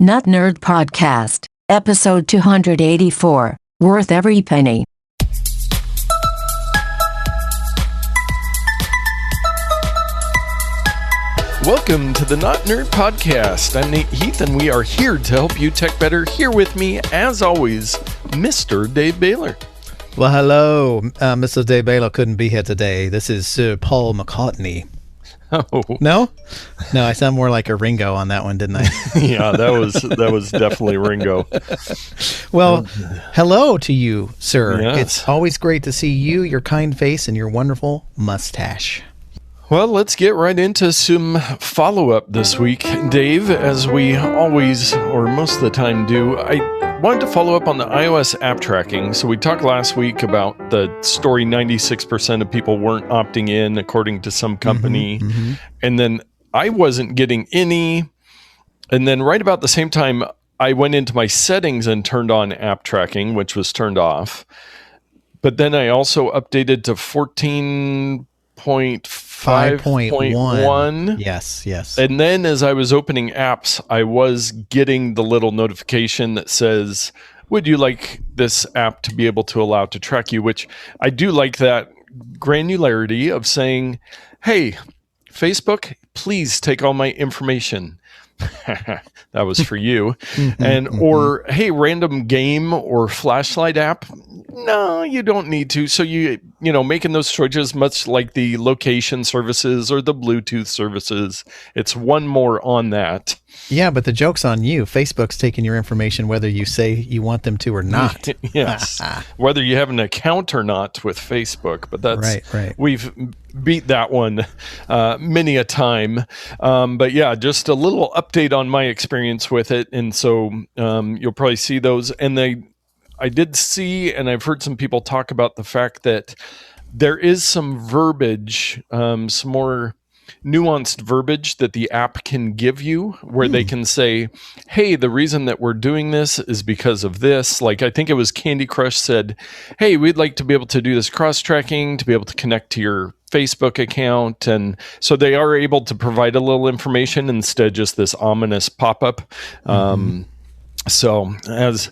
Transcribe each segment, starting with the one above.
Not Nerd Podcast, episode 284, worth every penny. Welcome to the Not Nerd Podcast. I'm Nate Heath, and we are here to help you tech better. Here with me, as always, Mr. Dave Baylor. Well, hello. Mr. Dave Baylor couldn't be here today. This is Sir Paul McCartney. Oh. No, I sound more like a Ringo on that one, didn't I? Yeah, that was definitely Ringo. Well, hello to you, sir. Yes. It's always great to see you, your kind face, and your wonderful mustache. Well, let's get right into some follow-up this week, Dave, as we always, or most of the time do. I wanted to follow up on the iOS app tracking. So we talked last week about the story 96% of people weren't opting in, according to some company. And then I wasn't getting any. And then right about the same time, I went into my settings and turned on app tracking, which was turned off. But then I also updated to 5.1. Yes. And then as I was opening apps, I was getting the little notification that says, would you like this app to be able to allow to track you? Which I do like that granularity of saying, hey, Facebook, please take all my information. That was for you. Or, hey, random game or flashlight app. No, you don't need to. So you making those choices, much like the location services or the Bluetooth services. It's one more on that. Yeah, but the joke's on you. Facebook's taking your information whether you say you want them to or not. Yes. Whether you have an account or not with Facebook. But that's right. We've beat that one many a time. But yeah, just a little update on my experience with it. And so you'll probably see those. And I did see, and I've heard some people talk about the fact that there is some verbiage, some more nuanced verbiage that the app can give you where they can say, hey, the reason that we're doing this is because of this. Like, I think it was Candy Crush said, hey, we'd like to be able to do this cross-tracking to be able to connect to your Facebook account. And so they are able to provide a little information instead of just this ominous pop-up. So as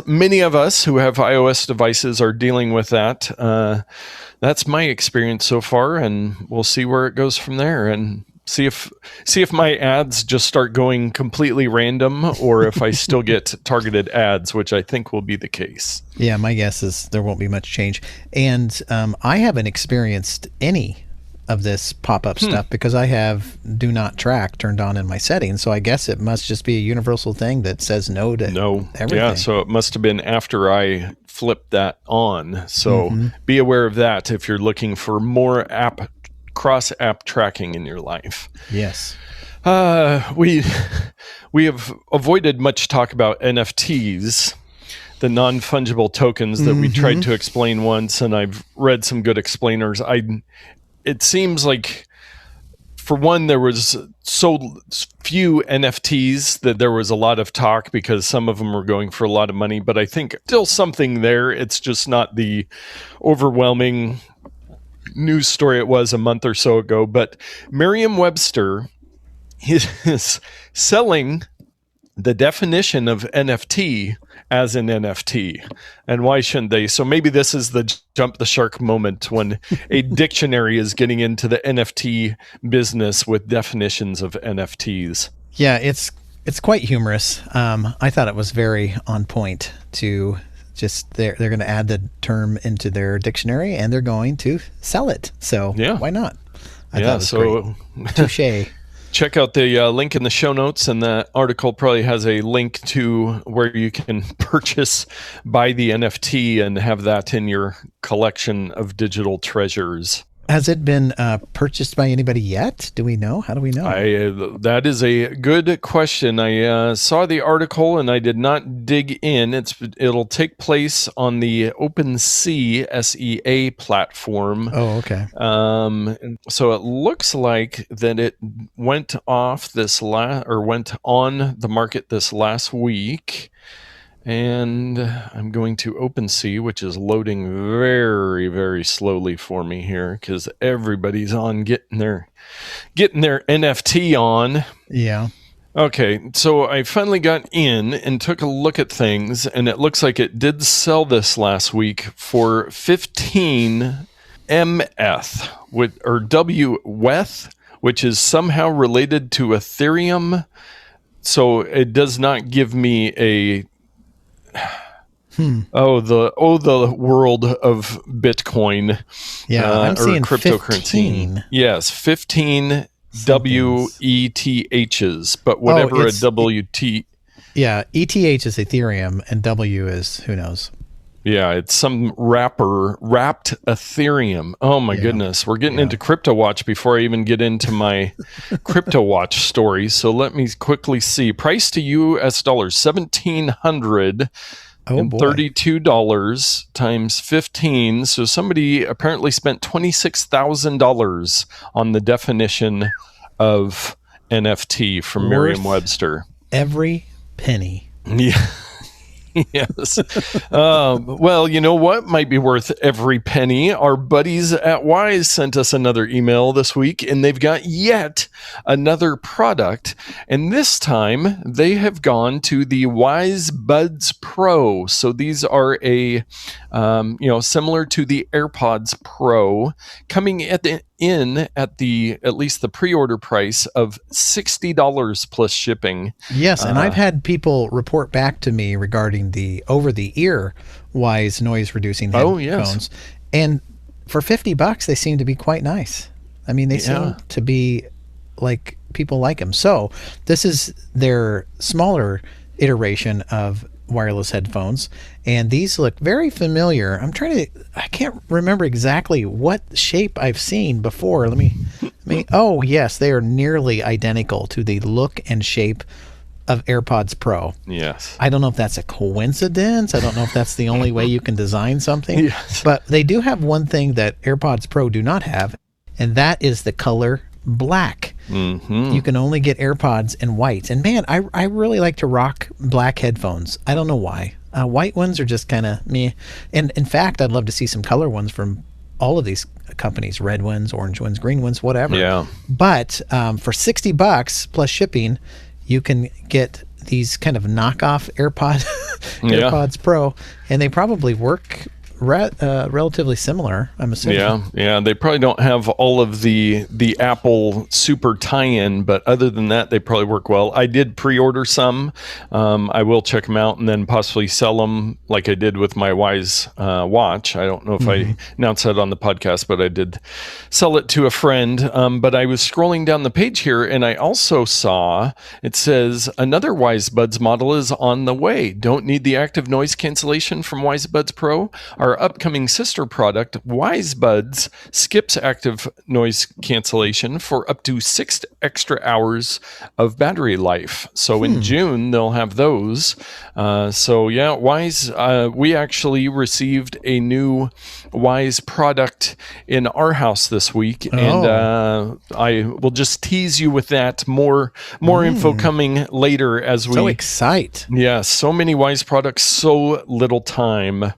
many of us who have iOS devices are dealing with that, that's my experience so far, and we'll see where it goes from there, and see if my ads just start going completely random, or if I still get targeted ads, which I think will be the case. Yeah, my guess is there won't be much change. And I haven't experienced any of this pop-up stuff because I have do not track turned on in my settings. So I guess it must just be a universal thing that says no to everything. Yeah, so it must have been after I flipped that on. So be aware of that if you're looking for more cross-app tracking in your life. Yes. We have avoided much talk about NFTs, the non-fungible tokens that we tried to explain once, and I've read some good explainers. It seems like, for one, there was so few NFTs that there was a lot of talk because some of them were going for a lot of money, but I think still something there. It's just not the overwhelming news story it was a month or so ago. But Merriam-webster is selling the definition of NFT as an NFT. And why shouldn't they? So maybe this is the jump the shark moment when a dictionary is getting into the NFT business with definitions of NFTs. Yeah, it's quite humorous. I thought it was very on point to just they're going to add the term into their dictionary and they're going to sell it. So why not? I thought it was great. Touche. Check out the link in the show notes, and the article probably has a link to where you can buy the NFT and have that in your collection of digital treasures. Has it been purchased by anybody yet? Do we know? How do we know? That is a good question. I saw the article and I did not dig in. It'll take place on the OpenSea SEA platform. Oh, okay. So it looks like that it went on the market this last week. And I'm going to OpenSea, which is loading very, very slowly for me here because everybody's on getting their NFT on. Yeah. Okay, so I finally got in and took a look at things, and it looks like it did sell this last week for 15 MF, or WETH, which is somehow related to Ethereum. So it does not give me a the world of Bitcoin. I'm seeing cryptocurrency. 15. Yes, 15 WETHs, but whatever a WT. Yeah, ETH is Ethereum and W is who knows. Yeah, it's some wrapped Ethereum. Oh my goodness. We're getting into Crypto Watch before I even get into my Crypto Watch story. So let me quickly see. Price to US dollars, $1,732 times 15. So somebody apparently spent $26,000 on the definition of NFT from Merriam-webster. Every penny. Yeah. Yes. Well, you know what might be worth every penny? Our buddies at Wise sent us another email this week, and they've got yet another product. And this time they have gone to the Wise Buds Pro. So these are similar to the AirPods Pro, coming at least the pre-order price of $60 plus shipping. Yes, and I've had people report back to me regarding the over-the-ear Wise noise-reducing headphones, and for $50, they seem to be quite nice. I mean, they seem to be like people like them. So this is their smaller iteration of wireless headphones, and these look very familiar. I can't remember exactly what shape I've seen before. Let me oh yes, they are nearly identical to the look and shape of AirPods Pro. Yes. I don't know if that's a coincidence. I don't know if that's the only way you can design something. Yes. But they do have one thing that AirPods Pro do not have, and that is the color black. Mm-hmm. You can only get AirPods in white. And man, I really like to rock black headphones. I don't know why. White ones are just kind of meh. And in fact, I'd love to see some color ones from all of these companies: red ones, orange ones, green ones, whatever. Yeah. But for $60 plus shipping, you can get these kind of knockoff AirPods Pro, and they probably work relatively similar, I'm assuming. Yeah. They probably don't have all of the Apple super tie-in, but other than that, they probably work well. I did pre-order some. I will check them out and then possibly sell them like I did with my Wise watch. I don't know if I announced that on the podcast, but I did sell it to a friend. But I was scrolling down the page here, and I also saw it says another Wise Buds model is on the way. Don't need the active noise cancellation from Wise Buds Pro? Our upcoming sister product, Wise Buds, skips active noise cancellation for up to 6 extra hours of battery life. So in June, they'll have those. Wise, we actually received a new Wise product in our house this week, and I will just tease you with that. More info coming later as we... So excite. Yeah, so many Wise products, so little time.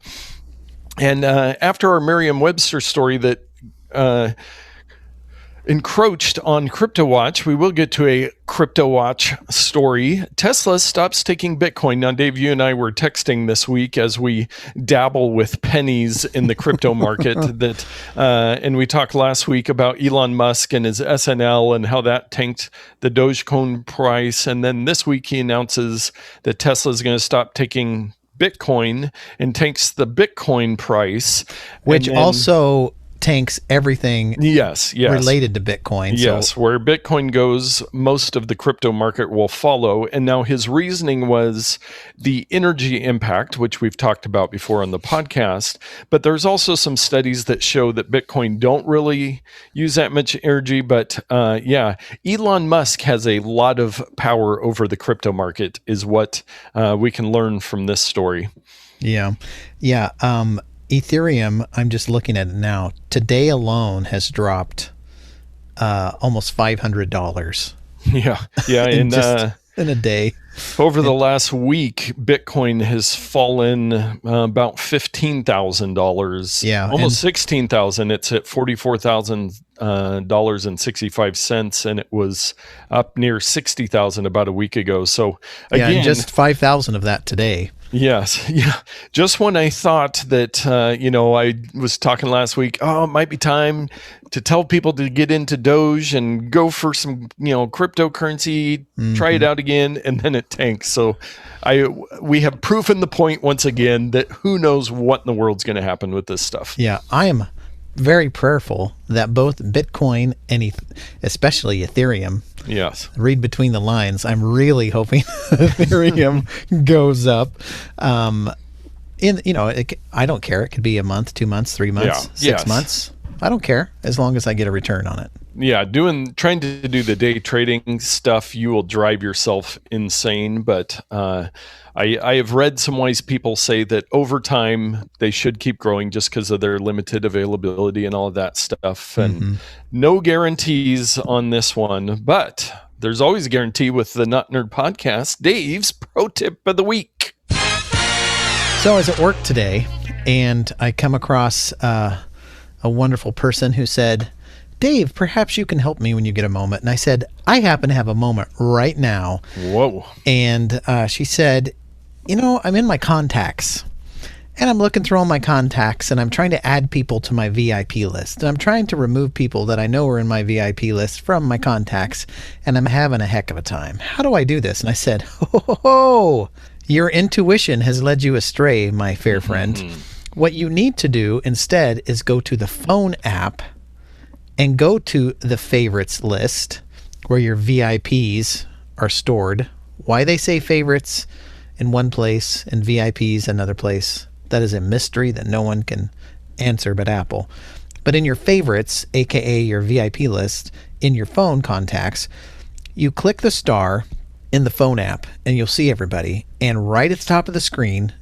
And after our Merriam-webster story that encroached on Crypto Watch, we will get to a Crypto Watch story. Tesla stops taking Bitcoin. Now, Dave, you and I were texting this week as we dabble with pennies in the crypto market. And we talked last week about Elon Musk and his SNL and how that tanked the Dogecoin price. And then this week he announces that Tesla is going to stop taking Bitcoin and tanks the Bitcoin price, which also tanks everything related to Bitcoin. Yes, where Bitcoin goes, most of the crypto market will follow. And now his reasoning was the energy impact, which we've talked about before on the podcast. But there's also some studies that show that Bitcoin don't really use that much energy. But Elon Musk has a lot of power over the crypto market, is what we can learn from this story. Yeah. Ethereum, I'm just looking at it now, today alone has dropped almost $500. In a day. Over the last week, Bitcoin has fallen about $15,000. Yeah, almost $16,000. It's at $44,000 $58.65, and it was up near 60,000 about a week ago. So again, and just 5,000 of that today. Yes. Yeah. Just when I thought that, I was talking last week, it might be time to tell people to get into Doge and go for some, cryptocurrency, try it out again, and then it tanks. So we have proven the point once again that who knows what in the world's going to happen with this stuff. Yeah. I am very prayerful that both Bitcoin and especially Ethereum, yes, read between the lines. I'm really hoping Ethereum goes up. I don't care. It could be a month, 2 months, 3 months, 6 months. I don't care as long as I get a return on it. Yeah, trying to do the day trading stuff, you will drive yourself insane. But I have read some wise people say that over time they should keep growing just because of their limited availability and all of that stuff. And no guarantees on this one, but there's always a guarantee with the Not Nerd podcast. Dave's pro tip of the week. So I was at work today and I come across a wonderful person who said, "Dave, perhaps you can help me when you get a moment." And I said, "I happen to have a moment right now." Whoa. And she said, "I'm in my contacts and I'm looking through all my contacts and I'm trying to add people to my VIP list. And I'm trying to remove people that I know are in my VIP list from my contacts, and I'm having a heck of a time. How do I do this?" And I said, "Oh, your intuition has led you astray, my fair friend. What you need to do instead is go to the phone app and go to the favorites list where your VIPs are stored." Why they say favorites in one place and VIPs another place, that is a mystery that no one can answer but Apple. But in your favorites, aka your VIP list, in your phone contacts, you click the star in the phone app and you'll see everybody. And right at the top of the screen,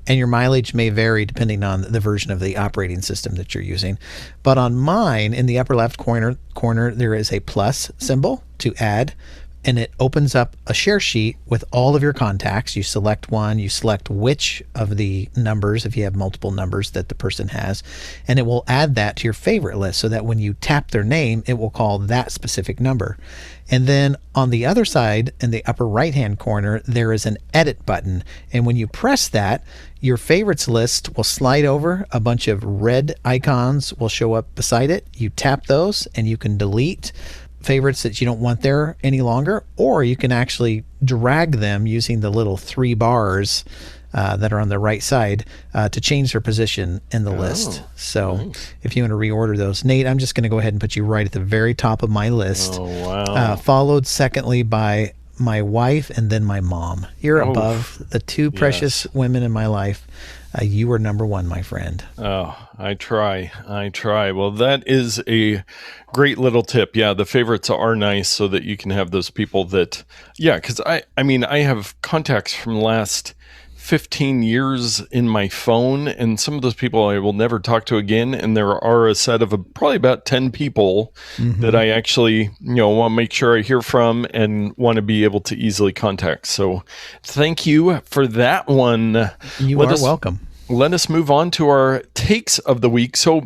and your mileage may vary depending on the version of the operating system that you're using, but on mine, in the upper left corner, there is a plus symbol to add, and it opens up a share sheet with all of your contacts. You select one, you select which of the numbers, if you have multiple numbers that the person has, and it will add that to your favorite list so that when you tap their name, it will call that specific number. And then on the other side, in the upper right-hand corner, there is an edit button. And when you press that, your favorites list will slide over. A bunch of red icons will show up beside it. You tap those and you can delete favorites that you don't want there any longer, or you can actually drag them using the little 3 bars that are on the right side to change their position in the list. So if you want to reorder those, Nate, I'm just going to go ahead and put you right at the very top of my list. Oh, wow. Followed secondly by my wife and then my mom. You're above the two precious women in my life. You are number one, my friend. Oh, I try. Well, that is a great little tip. Yeah, the favorites are nice so that you can have those people that, because I have contacts from the last 15 years in my phone, and some of those people I will never talk to again. And there are a set of probably about 10 people that I actually, want to make sure I hear from and want to be able to easily contact. So thank you for that one. You are welcome. Let us move on to our takes of the week. So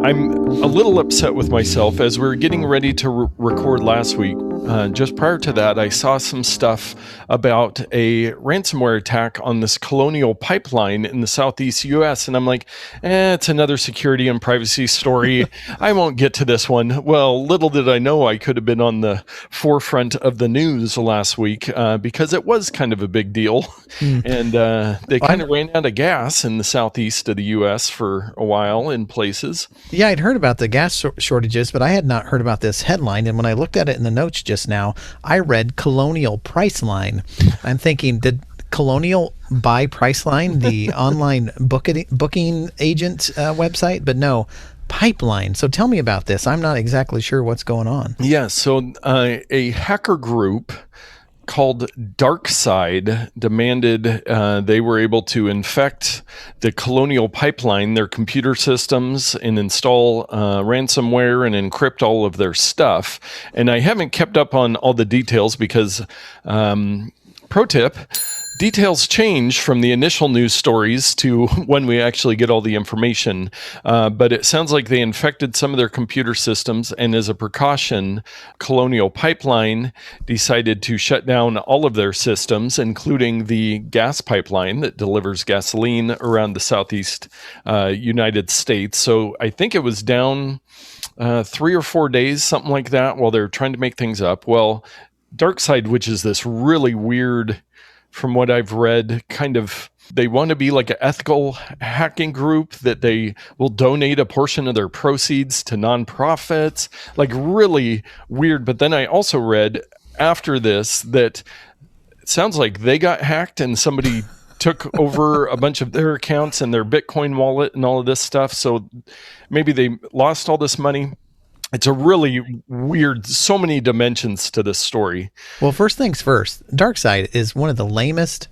I'm a little upset with myself as we were getting ready to record last week. Just prior to that, I saw some stuff about a ransomware attack on this Colonial Pipeline in the southeast U.S. And I'm like, it's another security and privacy story. I won't get to this one. Well, little did I know I could have been on the forefront of the news last week because it was kind of a big deal. And they kind of ran out of gas in the southeast of the U.S. for a while in places. Yeah, I'd heard about the gas shortages, but I had not heard about this headline. And when I looked at it in the notes just now, I read Colonial Priceline. I'm thinking, did Colonial buy Priceline, the online booking agent website? But no, Pipeline. So tell me about this. I'm not exactly sure what's going on. Yeah, so a hacker group called DarkSide demanded they were able to infect the Colonial Pipeline, their computer systems, and install ransomware and encrypt all of their stuff. And I haven't kept up on all the details because, pro tip, Details change from the initial news stories to when we actually get all the information, but it sounds like they infected some of their computer systems, and as a precaution, Colonial Pipeline decided to shut down all of their systems, including the gas pipeline that delivers gasoline around the southeast United States. So I think it was down 3 or 4 days, something like that, while they're trying to make things up. Well, DarkSide, which is this really weird, from what I've read, kind of, they want to be like an ethical hacking group that they will donate a portion of their proceeds to nonprofits, like really weird. But then I also read after this that it sounds like they got hacked and somebody took over a bunch of their accounts and their Bitcoin wallet and all of this stuff. So maybe they lost all this money. It's a really weird, so many dimensions to this story. Well, first things first, DarkSide is one of the lamest,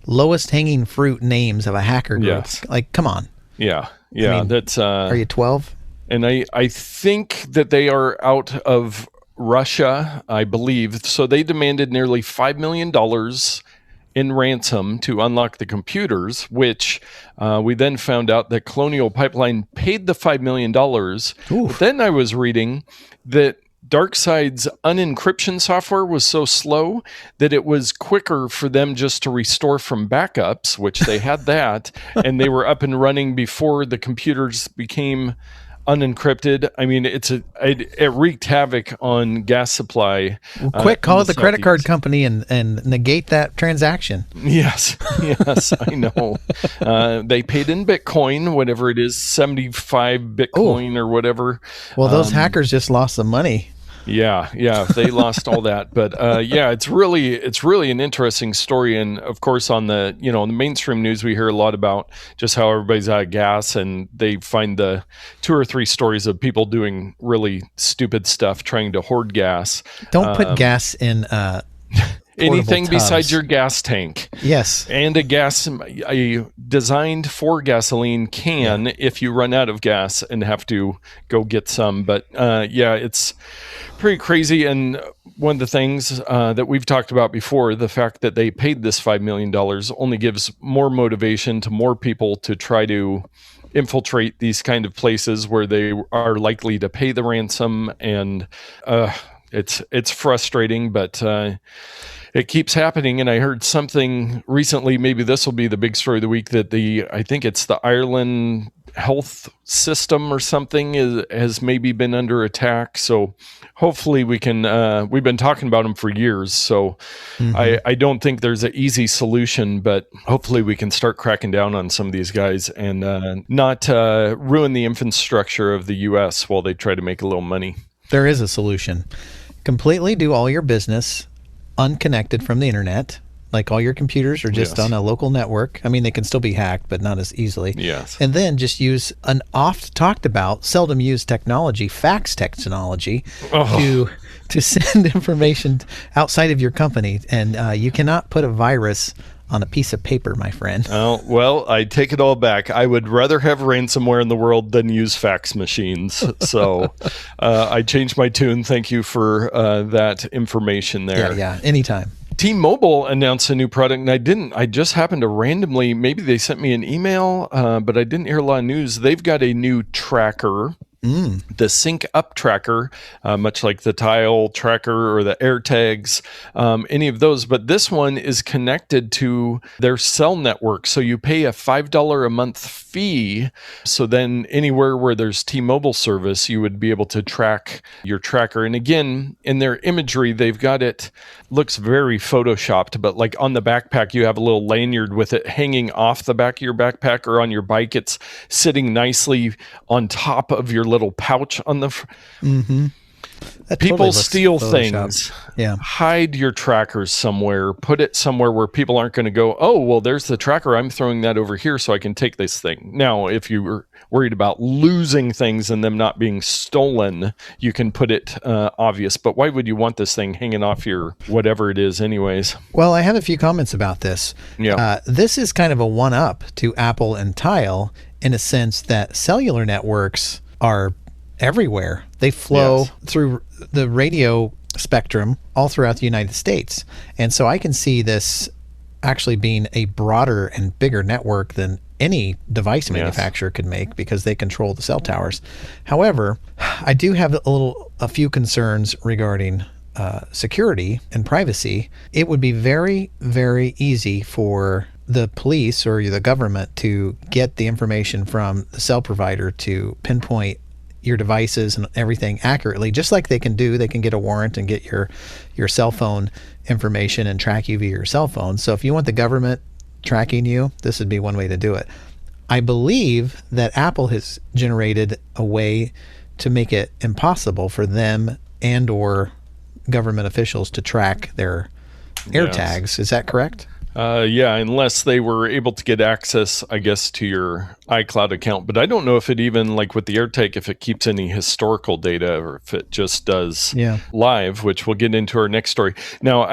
lowest hanging fruit names of a hacker group. Yes. Like, come on. Yeah. I mean, that's. Are you 12? And I think that they are out of Russia, I believe. So they demanded nearly $5 million in ransom to unlock the computers, which we then found out that Colonial Pipeline paid the $5 million. But then I was reading that DarkSide's unencryption software was so slow that it was quicker for them just to restore from backups, which they had that, and they were up and running before the computers became unencrypted. I mean, it wreaked havoc on gas supply. Well, quick, call the credit card company and negate that transaction. Yes, I know. They paid in Bitcoin, whatever it is, 75 Bitcoin or whatever. Well, those hackers just lost some money. Yeah, they lost all that. But it's really an interesting story. And of course, on the the mainstream news, we hear a lot about just how everybody's out of gas, and they find the 2 or 3 stories of people doing really stupid stuff, trying to hoard gas. Don't put gas in anything tubs besides your gas tank. Yes. And a designed for gasoline can if you run out of gas and have to go get some. But it's pretty crazy. And one of the things that we've talked about before, the fact that they paid this $5 million only gives more motivation to more people to try to infiltrate these kind of places where they are likely to pay the ransom. And it's frustrating, but it keeps happening. And I heard something recently, maybe this will be the big story of the week, that I think it's the Ireland health system or something has maybe been under attack. So hopefully we can, we've been talking about them for years. So I don't think there's an easy solution, but hopefully we can start cracking down on some of these guys and not ruin the infrastructure of the US while they try to make a little money. There is a solution. Completely do all your business unconnected from the internet. Like all your computers are just on a local network. I mean, they can still be hacked, but not as easily. Yes. And then just use an oft talked about, seldom used technology, fax technology, to send information outside of your company. And you cannot put a virus on a piece of paper, my friend. Oh, well, I take it all back. I would rather have ransomware in the world than use fax machines. So I changed my tune. Thank you for that information there. Yeah, anytime. T-Mobiile announced a new product, and I just happened to randomly, maybe they sent me an email, but I didn't hear a lot of news. They've got a new tracker. The Sync Up tracker, much like the Tile tracker or the AirTags, any of those. But this one is connected to their cell network. So you pay a $5 a month fee. So then anywhere where there's T-Mobile service, you would be able to track your tracker. And again, in their imagery, they've got it, looks very photoshopped, but like on the backpack, you have a little lanyard with it hanging off the back of your backpack, or on your bike, it's sitting nicely on top of your little pouch on the people totally steal things. Hide your trackers somewhere, put it somewhere where people aren't going to go, oh, well, there's the tracker, I'm throwing that over here so I can take this thing. Now, if you were worried about losing things and them not being stolen, you can put it obvious. But why would you want this thing hanging off your whatever it is anyways? Well, I have a few comments about this. This is kind of a one-up to Apple and Tile in a sense that cellular networks are everywhere. They flow through the radio spectrum all throughout the United States. And so I can see this actually being a broader and bigger network than any device manufacturer could make because they control the cell towers. However, I do have a few concerns regarding security and privacy. It would be very, very easy for the police or the government to get the information from the cell provider to pinpoint your devices and everything accurately, just like they can get a warrant and get your cell phone information and track you via your cell phone. So if you want the government tracking you, this would be one way to do it. I believe that Apple has generated a way to make it impossible for them and or government officials to track their AirTags. Is that correct? Unless they were able to get access, I guess, to your iCloud account. But I don't know if it even, like with the AirTag, if it keeps any historical data or if it just does live, which we'll get into our next story. Now,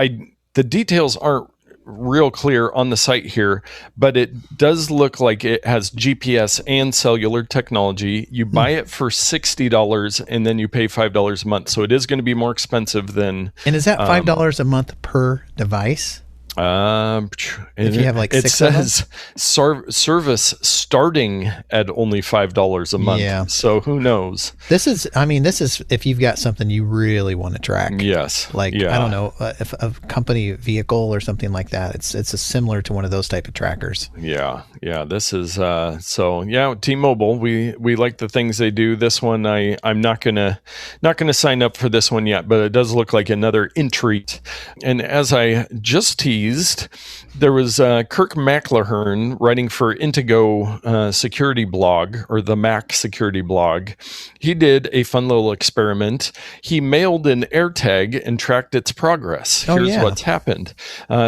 the details aren't real clear on the site here, but it does look like it has GPS and cellular technology. You buy it for $60 and then you pay $5 a month. So it is going to be more expensive than... And is that $5 a month per device? If you have like six of them? It says service starting at only $5 a month. Yeah. So who knows? This is if you've got something you really want to track. Yes. Like, I don't know, if a company vehicle or something like that, it's similar to one of those type of trackers. Yeah. Yeah. This is, T-Mobile, we like the things they do. This one, I'm not going to sign up for this one yet, but it does look like another intrigue. And as I just teased, there was Kirk McElhern writing for Intego security blog, or the Mac security blog. He did a fun little experiment. He mailed an AirTag and tracked its progress. Here's what's happened.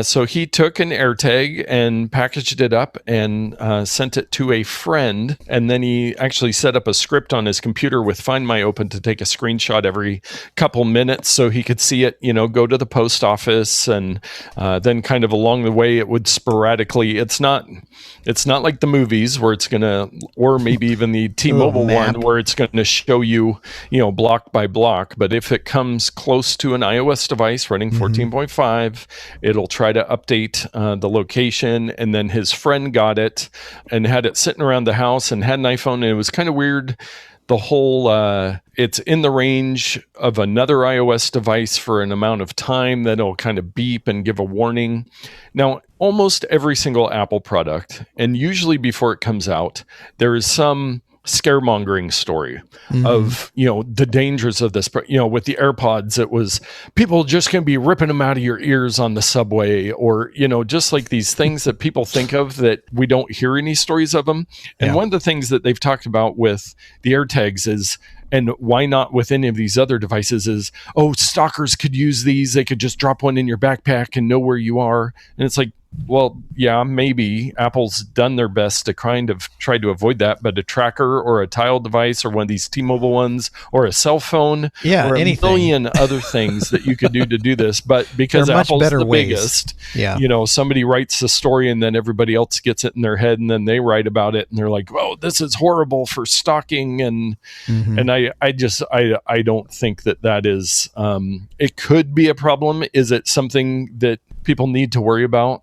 So he took an AirTag and packaged it up and sent it to a friend. And then he actually set up a script on his computer with Find My Open to take a screenshot every couple minutes so he could see it, go to the post office, and then kind of along the way it would sporadically, it's not like the movies where it's gonna, or maybe even the T-Mobile one where it's gonna show you, block by block. But if it comes close to an iOS device running 14.5, it'll try to update the location. And then his friend got it and had it sitting around the house and had an iPhone, and it was kind of weird. The whole, it's in the range of another iOS device for an amount of time, then it'll kind of beep and give a warning. Now, almost every single Apple product, and usually before it comes out, there is some scaremongering story of, the dangers of this. With the AirPods, it was people just going to be ripping them out of your ears on the subway, or, just like these things that people think of that we don't hear any stories of them. And one of the things that they've talked about with the AirTags is, and why not with any of these other devices, is, stalkers could use these. They could just drop one in your backpack and know where you are. And it's like, well, yeah, maybe Apple's done their best to kind of try to avoid that, but a tracker or a Tile device or one of these T-Mobile ones or a cell phone or anything. A million other things that you could do to do this. But because Apple's the biggest, somebody writes the story and then everybody else gets it in their head and then they write about it and they're like, "Whoa, this is horrible for stalking." And I don't think that is, it could be a problem. Is it something that people need to worry about?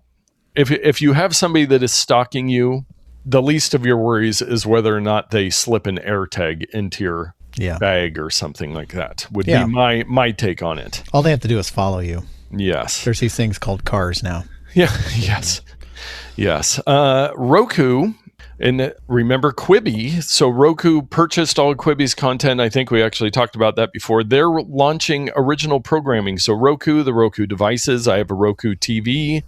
If you have somebody that is stalking you, the least of your worries is whether or not they slip an AirTag into your bag or something like that. Would be my take on it. All they have to do is follow you. Yes. There's these things called cars now. Yeah. Yes. Roku. And remember Quibi. So Roku purchased all Quibi's content. I think we actually talked about that before. They're launching original programming. So Roku, the Roku devices, I have a Roku TV,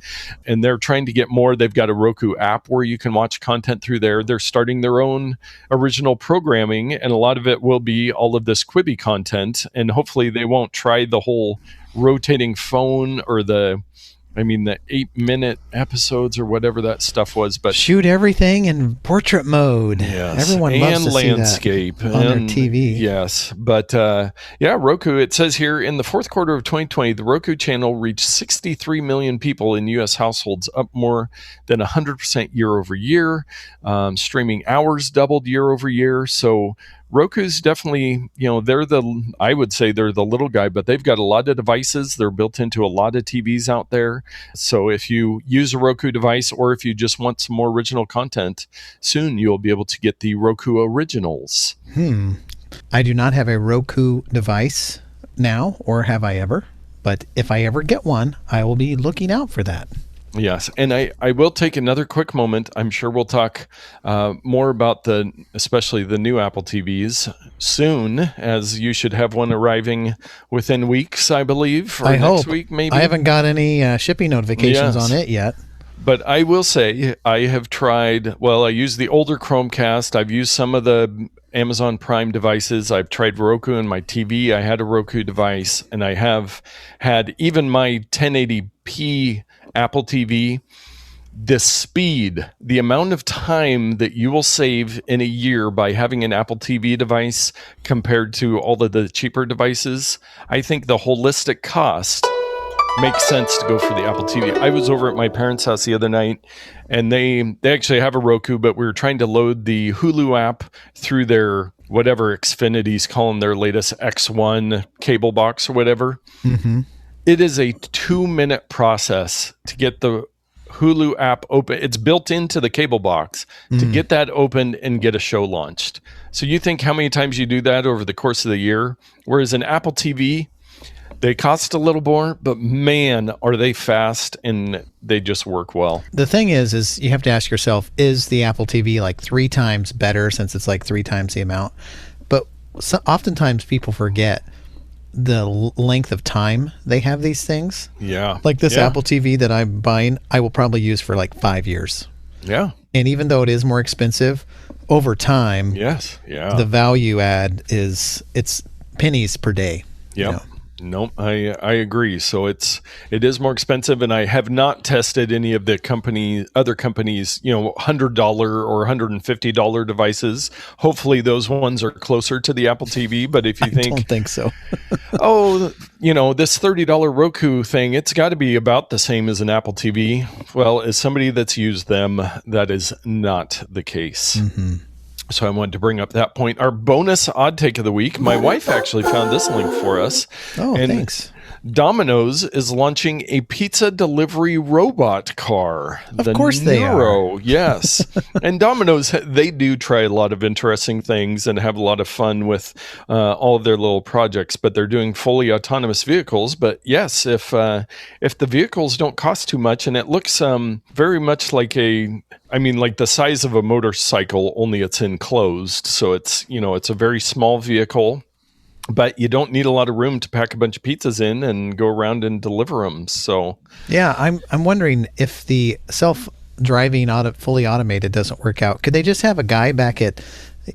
and they're trying to get more. They've got a Roku app where you can watch content through there. They're starting their own original programming, and a lot of it will be all of this Quibi content. And hopefully they won't try the whole rotating phone or the 8-minute episodes or whatever that stuff was, but shoot everything in portrait mode. Yes. Everyone loves to landscape see that on their TV. Yes. But Roku, it says here in the fourth quarter of 2020, the Roku channel reached 63 million people in U.S. households, up more than 100% year over year. Streaming hours doubled year over year. So Roku's definitely, I would say they're the little guy, but they've got a lot of devices. They're built into a lot of TVs out there. So if you use a Roku device, or if you just want some more original content, soon you'll be able to get the Roku Originals. I do not have a Roku device now, or have I ever? But if I ever get one, I will be looking out for that. Yes, and I will take another quick moment. I'm sure we'll talk more about especially the new Apple TVs soon, as you should have one arriving within weeks, I believe, or next week maybe. I haven't got any shipping notifications on it yet. But I will say I have tried, I use the older Chromecast. I've used some of the Amazon Prime devices. I've tried Roku in my TV. I had a Roku device, and I have had even my 1080p Apple TV. The speed, the amount of time that you will save in a year by having an Apple TV device compared to all of the cheaper devices, I think the holistic cost makes sense to go for the Apple TV. I was over at my parents' house the other night, and they actually have a Roku, but we were trying to load the Hulu app through their whatever Xfinity's calling their latest X1 cable box or whatever. Mm-hmm. It is a 2-minute process to get the Hulu app open. It's built into the cable box to get that opened and get a show launched. So you think how many times you do that over the course of the year? Whereas an Apple TV, they cost a little more, but man, are they fast, and they just work well. The thing is you have to ask yourself, is the Apple TV like 3 times better, since it's like 3 times the amount? But oftentimes people forget the length of time they have these things. Yeah. Like this Apple TV that I'm buying, I will probably use for like 5 years. Yeah. And even though it is more expensive, over time, the value add it's pennies per day. Yeah. Nope, I agree. So it is more expensive, and I have not tested any of the other companies, $100 or $150 devices. Hopefully those ones are closer to the Apple TV. But if you I don't think so. This $30 Roku thing, it's got to be about the same as an Apple TV. Well, as somebody that's used them, that is not the case. Mm-hmm. So I wanted to bring up that point. Our bonus odd take of the week. My wife actually found this link for us. Oh, thanks. Domino's is launching a pizza delivery robot car. Of course they are. Yes. And Domino's, they do try a lot of interesting things and have a lot of fun with all of their little projects, but they're doing fully autonomous vehicles. But yes, if the vehicles don't cost too much, and it looks very much like like the size of a motorcycle, only it's enclosed. So it's a very small vehicle. But you don't need a lot of room to pack a bunch of pizzas in and go around and deliver them. So yeah, I'm wondering if the self-driving fully automated doesn't work out. Could they just have a guy back at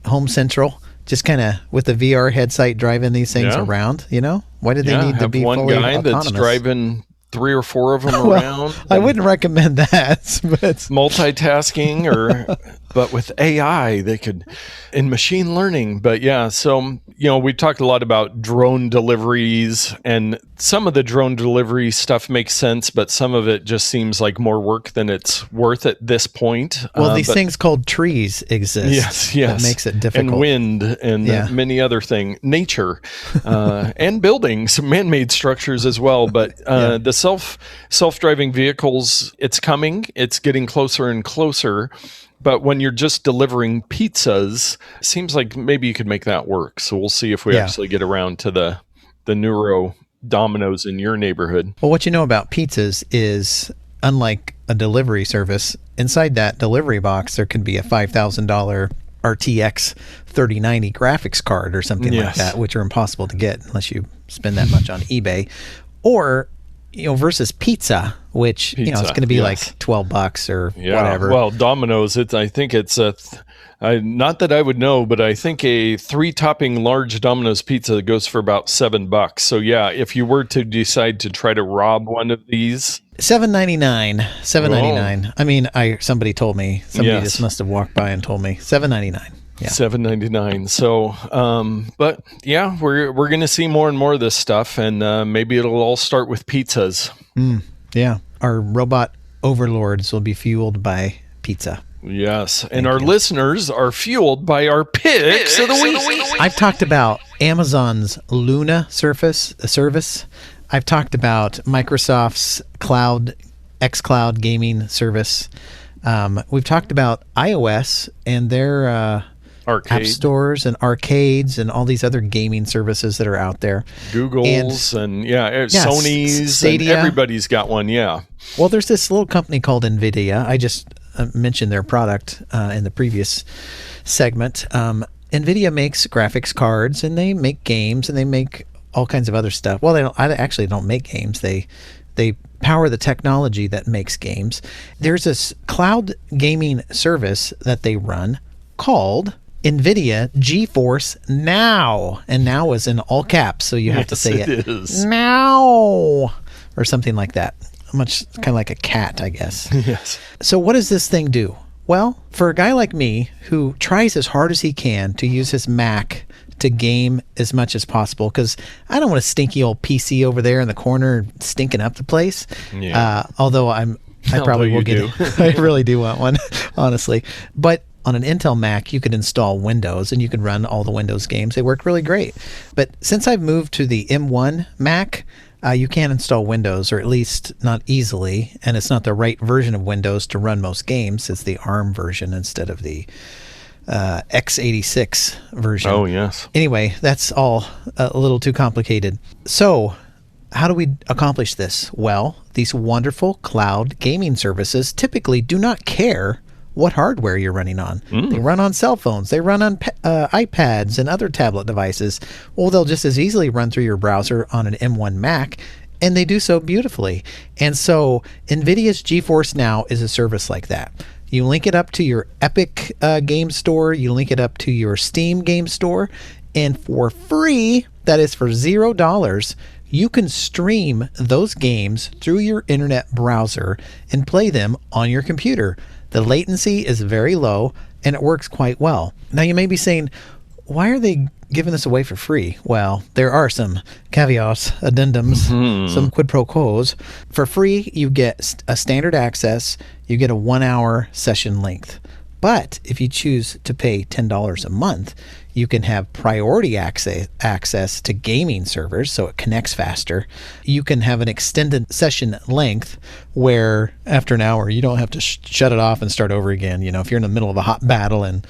Home Central, just kind of with a VR headset driving these things around? Why did they need to be fully autonomous? Have one guy that's driving 3 or 4 of them around. I wouldn't recommend that. But multitasking, but with AI, they could, in machine learning. But yeah, so, we talked a lot about drone deliveries, and some of the drone delivery stuff makes sense, but some of it just seems like more work than it's worth at this point. Well, these things called trees exist. Yes. That makes it difficult. And wind and many other things, nature, and buildings, man-made structures as well. But the self-driving vehicles, it's coming. It's getting closer and closer. But when you're just delivering pizzas, it seems like maybe you could make that work. So we'll see if we actually get around to the neuro Domino's in your neighborhood. Well, what you know about pizzas is, unlike a delivery service, inside that delivery box, there could be a $5,000 RTX 3090 graphics card or something like that, which are impossible to get unless you spend that much on eBay. Or versus pizza, which it's going to be like $12 or whatever. Well, Domino's, I think it's not that I would know, but I think a 3-topping large Domino's pizza goes for about $7. So yeah, if you were to decide to try to rob one of these, $7.99. I mean, somebody told me. Somebody just must have walked by and told me $7.99. Yeah. $7.99. So, but yeah, we're going to see more and more of this stuff, and maybe it'll all start with pizzas. Yeah. Our robot overlords will be fueled by pizza. Yes, and our listeners are fueled by our picks of the week. I've talked about Amazon's Luna service. I've talked about Microsoft's xCloud gaming service. We've talked about iOS and their app stores and arcades and all these other gaming services that are out there. Google's and Sony's, Stadia. And everybody's got one, yeah. Well, there's this little company called Nvidia. I just mentioned their product in the previous segment. Nvidia makes graphics cards, and they make games, and they make all kinds of other stuff. Well, they actually don't make games. They power the technology that makes games. There's this cloud gaming service that they run called Nvidia Geforce Now, and now is in all caps, so you have to say it now or something like that. Much kind of like a cat, I guess. Yes. So what does this thing do? Well, for a guy like me who tries as hard as he can to use his Mac to game as much as possible, because I don't want a stinky old PC over there in the corner stinking up the place. Yeah. Although I probably will get it. I really do want one, honestly. But on an Intel Mac, you could install Windows and you could run all the Windows games. They work really great. But since I've moved to the M1 Mac, you can't install Windows, or at least not easily, and it's not the right version of Windows to run most games. It's the ARM version instead of the x86 version. Oh, yes. Anyway, that's all a little too complicated. So how do we accomplish this? Well, these wonderful cloud gaming services typically do not care what hardware you're running on. They run on cell phones. They run on iPads and other tablet devices. Well, they'll just as easily run through your browser on an M1 Mac, and they do so beautifully. And so NVIDIA's GeForce Now is a service like that. You link it up to your Epic game store. You link it up to your Steam game store. And for free, that is for $0, you can stream those games through your internet browser and play them on your computer. The latency is very low, and it works quite well. Now, you may be saying, why are they giving this away for free? Well, there are some caveats, addendums, some quid pro quos. For free, you get a standard access. You get a 1-hour session length. But if you choose to pay $10 a month, you can have priority access to gaming servers, so it connects faster. You can have an extended session length where after an hour, you don't have to shut it off and start over again. You know, if you're in the middle of a hot battle and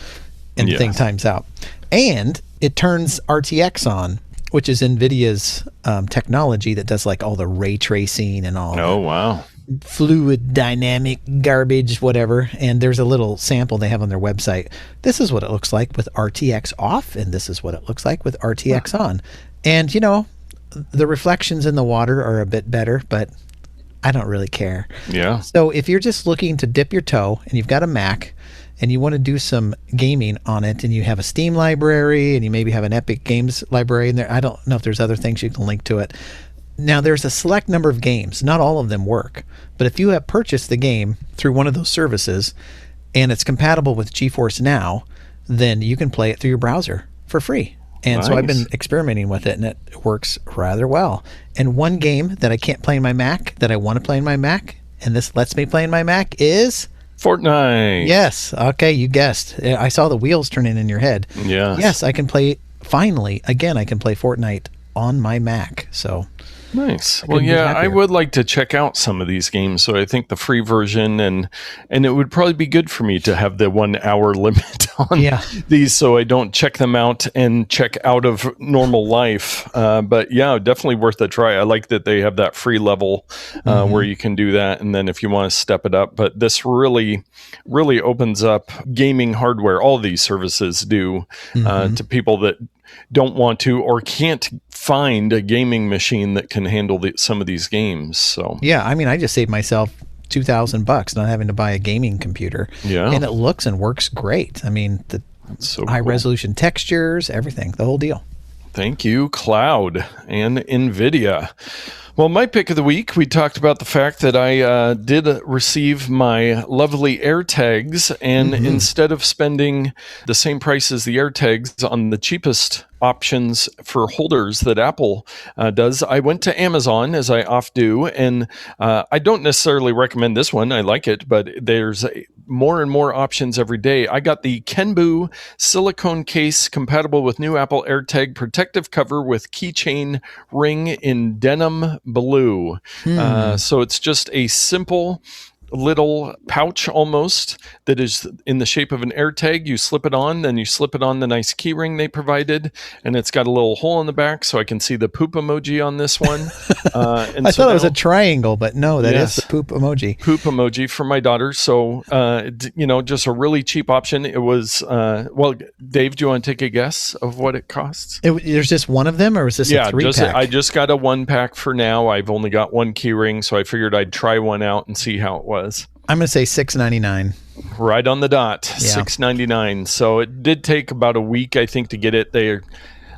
the thing times out. And it turns RTX on, which is NVIDIA's technology that does like all the ray tracing and all. Oh, wow. Fluid dynamic garbage, whatever. And there's a little sample they have on their website. This is what it looks like with RTX off, and this is what it looks like with RTX on. And, you know, the reflections in the water are a bit better, but I don't really care. Yeah. So if you're just looking to dip your toe and you've got a Mac and you want to do some gaming on it, and you have a Steam library and you maybe have an Epic Games library in there, I don't know if there's other things you can link to it. Now, there's a select number of games. Not all of them work. But if you have purchased the game through one of those services and it's compatible with GeForce Now, then you can play it through your browser for free. And so I've been experimenting with it, and it works rather well. And one game that I can't play in my Mac that I want to play in my Mac, and this lets me play in my Mac, is Fortnite. Yes. Okay, you guessed. I saw the wheels turning in your head. Yes. Yes, I can play, finally, again, I can play Fortnite on my Mac. So nice. Well, yeah, I would like to check out some of these games. So I think the free version, and it would probably be good for me to have the 1 hour limit on these, so I don't check them out and check out of normal life. But yeah, definitely worth a try. I like that they have that free level where you can do that, and then if you want to step it up. But this really opens up gaming hardware. All these services do to people that don't want to or can't find a gaming machine that can handle some of these games. So yeah, I mean, I just saved myself $2,000 not having to buy a gaming computer. Yeah, and it looks and works great. I mean, the high resolution textures, everything, the whole deal. Thank you, Cloud and Nvidia. Well, my pick of the week, we talked about the fact that I did receive my lovely AirTags, and instead of spending the same price as the AirTags on the cheapest options for holders that Apple does, I went to Amazon, as I often do, and I don't necessarily recommend this one. I like it, but there's more and more options every day. I got the Kenbu silicone case compatible with new Apple AirTag protective cover with keychain ring in denim blue. So it's just a simple little pouch almost that is in the shape of an AirTag. You slip it on, then you slip it on the nice key ring they provided, and it's got a little hole in the back so I can see the poop emoji on this one. And I thought it was a triangle, but no, that is the poop emoji. Poop emoji for my daughter. So, just a really cheap option. It was, Dave, do you want to take a guess of what it costs? There's just one of them, or was this a 3-pack? I just got a 1-pack for now. I've only got one key ring, so I figured I'd try one out and see how it was. I'm going to say $6.99. Right on the dot, $6.99. So it did take about a week, I think, to get it.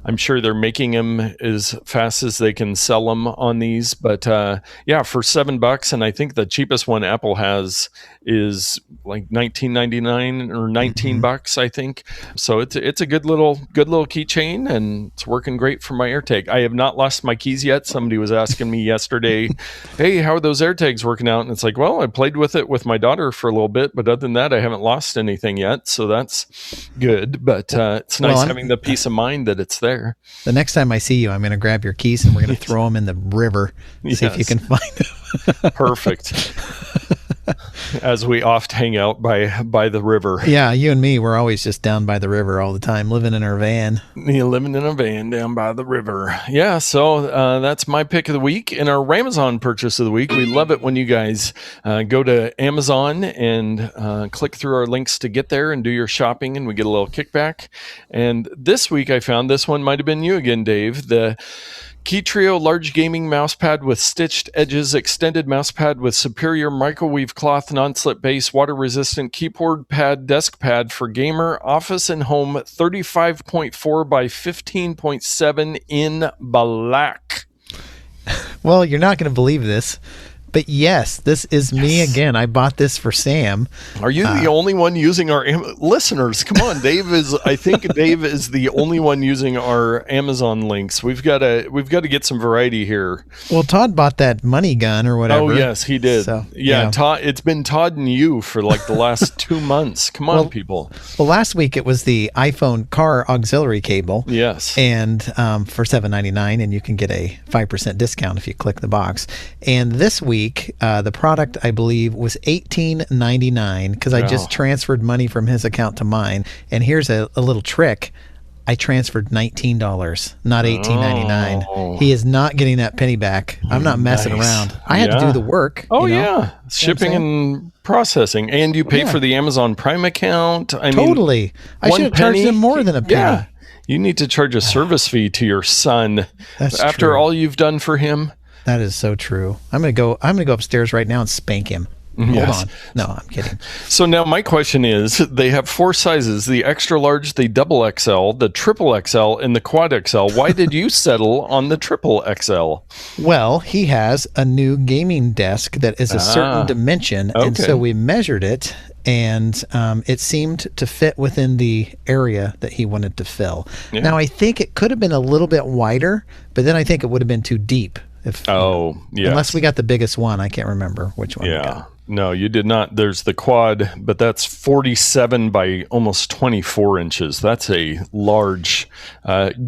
I'm sure they're making them as fast as they can sell them on these. But for $7, and I think the cheapest one Apple has is like $19.99 or $19, I think. So it's a good little keychain, and it's working great for my AirTag. I have not lost my keys yet. Somebody was asking me yesterday, hey, how are those AirTags working out? And it's like, well, I played with it with my daughter for a little bit, but other than that, I haven't lost anything yet. So that's good. But it's nice having the peace of mind that it's there. The next time I see you, I'm going to grab your keys and we're going to throw them in the river. See if you can find them. Perfect. As we oft hang out by the river. Yeah, you and me, we're always just down by the river all the time, living in our van. Yeah, living in a van down by the river. Yeah, so that's my pick of the week. And our Amazon purchase of the week, we love it when you guys go to Amazon and click through our links to get there and do your shopping, and we get a little kickback. And this week I found, this one might have been you again, Dave, the Key Trio large gaming mousepad with stitched edges, extended mousepad with superior microwave cloth, non-slip base, water-resistant keyboard pad, desk pad for gamer, office and home, 35.4 by 15.7 in black. Well, you're not going to believe this, but yes, this is me again. I bought this for Sam. Are you the only one using our listeners? Come on, I think Dave is the only one using our Amazon links. We've got to get some variety here. Well, Todd bought that money gun or whatever. Oh yes, he did. So, Todd, it's been Todd and you for like the last 2 months. Come on, people. Well, last week it was the iPhone car auxiliary cable. Yes. And for $7.99, and you can get a 5% discount if you click the box. And this week, the product, I believe, was $18.99 because I just transferred money from his account to mine. And here's a little trick. I transferred $19, not $18.99. Oh. He is not getting that penny back. I'm not messing around. I had to do the work. Oh, shipping and processing. And you pay for the Amazon Prime account. I mean, I should have charged him more than a penny. Yeah. You need to charge a service fee to your son. That's after true. all you've done for him. That is so true. I'm gonna go upstairs right now and spank him. Hold on. No, I'm kidding. So now my question is, they have 4 sizes: the extra large, the double XL, the triple XL, and the quad XL. Why did you settle on the triple XL? Well, he has a new gaming desk that is a certain dimension, and so we measured it, and it seemed to fit within the area that he wanted to fill. Yeah. Now, I think it could have been a little bit wider, but then I think it would have been too deep. Unless we got the biggest one. I can't remember which one we got. No, you did not. There's the quad, but that's 47 by almost 24 inches. That's a large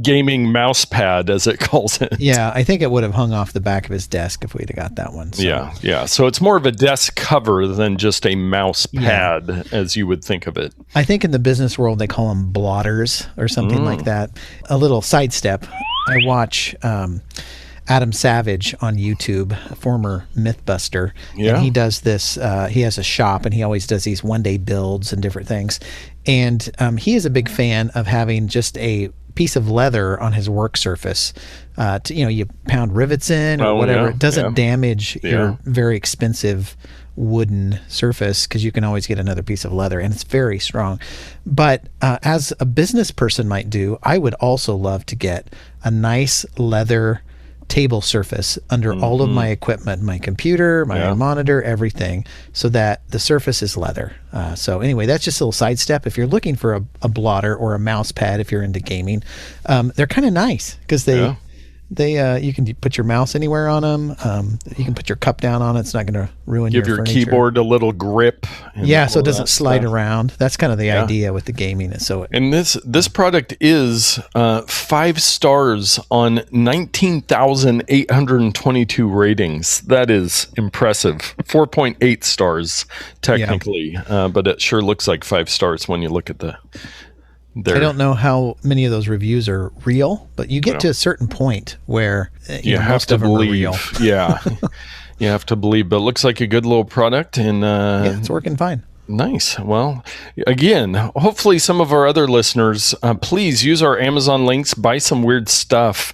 gaming mouse pad, as it calls it. Yeah, I think it would have hung off the back of his desk if we'd have got that one. So. Yeah. So it's more of a desk cover than just a mouse pad, as you would think of it. I think in the business world, they call them blotters or something like that. A little sidestep. I watch Adam Savage on YouTube, a former Mythbuster, and he does this. He has a shop, and he always does these one-day builds and different things. And he is a big fan of having just a piece of leather on his work surface. You pound rivets in or whatever. It doesn't damage your very expensive wooden surface because you can always get another piece of leather, and it's very strong. But as a business person might do, I would also love to get a nice leather table surface under all of my equipment, my computer, my monitor, everything, so that the surface is leather. So anyway, that's just a little sidestep. If you're looking for a blotter or a mouse pad, if you're into gaming, they're kind of nice because They you can put your mouse anywhere on them. You can put your cup down on it. It's not going to ruin your furniture. Give your keyboard a little grip. Yeah, so it doesn't slide around. That's kind of the idea with the gaming. And this product is 5 stars on 19,822 ratings. That is impressive. 4.8 stars technically, but it sure looks like 5 stars when you look at I don't know how many of those reviews are real, but you get to a certain point where you have to believe. Yeah, you have to believe. But it looks like a good little product, and it's working fine. Nice. Well, again, hopefully some of our other listeners, please use our Amazon links, buy some weird stuff,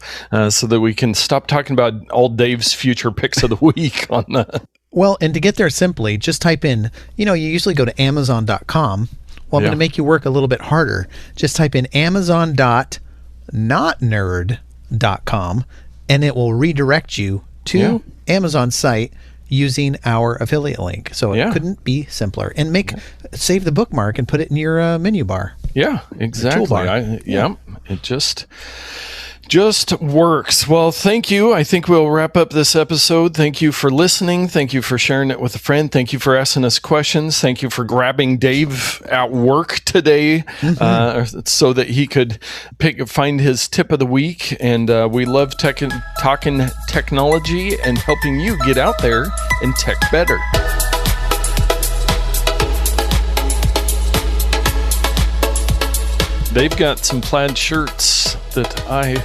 so that we can stop talking about all Dave's future picks of the week on the. Well, and to get there simply, just type in. You usually go to Amazon.com. Well, I'm going to make you work a little bit harder. Just type in Amazon.notnerd.com, and it will redirect you to Amazon's site using our affiliate link. So it couldn't be simpler. And save the bookmark and put it in your menu bar. Yeah, exactly. It just works. Well, thank you. I think we'll wrap up this episode. Thank you for listening. Thank you for sharing it with a friend. Thank you for asking us questions. Thank you for grabbing Dave at work today so that he could find his tip of the week. And we love talking technology and helping you get out there and tech better. They've got some plaid shirts that I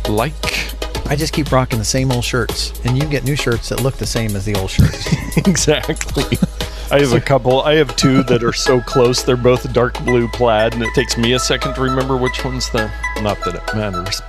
like. I just keep rocking the same old shirts, and you get new shirts that look the same as the old shirts. Exactly. I have a couple. I have 2 that are so close. They're both dark blue plaid, and it takes me a second to remember which one's not that it matters.